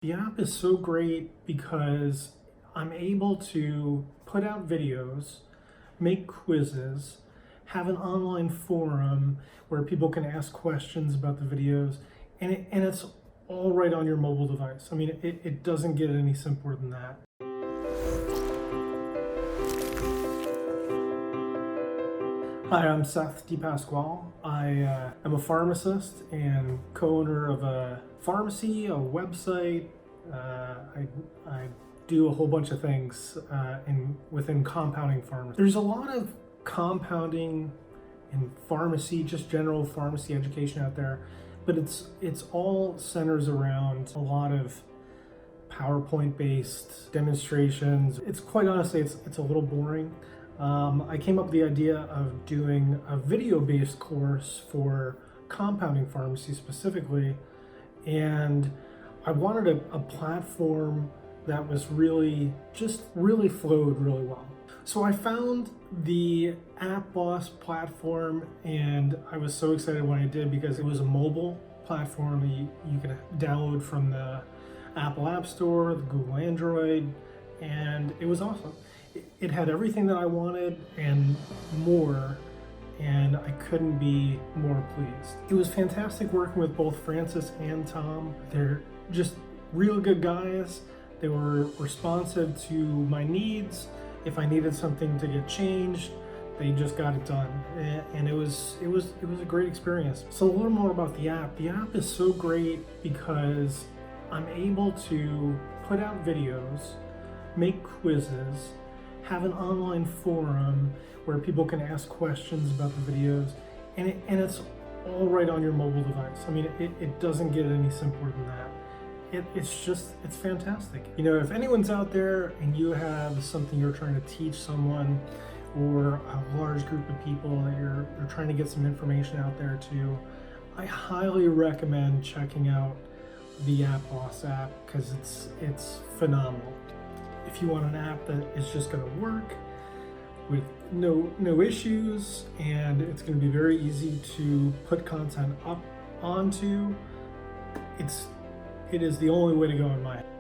The app is so great because I'm able to put out videos, make quizzes, have an online forum where people can ask questions about the videos, and it's all right on your mobile device. I mean, it doesn't get any simpler than that. Hi, I'm Seth DePasquale. I am a pharmacist and co-owner of a pharmacy, a website. I do a whole bunch of things within compounding pharmacy. There's a lot of compounding in pharmacy, just general pharmacy education out there, but it's all centers around a lot of PowerPoint-based demonstrations. It's quite honestly, it's a little boring. I came up with the idea of doing a video-based course for compounding pharmacy specifically, and I wanted a platform that was really flowed really well. So I found the AppBoss platform, and I was so excited when I did because it was a mobile platform you can download from the Apple App Store, the Google Android, and it was awesome. It had everything that I wanted and more, and I couldn't be more pleased. It was fantastic working with both Francis and Tom. They're just real good guys. They were responsive to my needs. If I needed something to get changed, they just got it done, and it was a great experience. So a little more about the app. The app is so great because I'm able to put out videos, make quizzes, have an online forum where people can ask questions about the videos, and it's all right on your mobile device. I mean, it doesn't get any simpler than that. It's fantastic. You know, if anyone's out there and you have something you're trying to teach someone, or a large group of people that you're trying to get some information out there to, I highly recommend checking out the AppBoss app because it's phenomenal. If you want an app that is just going to work with no issues, and it's going to be very easy to put content up onto, it is the only way to go in my opinion.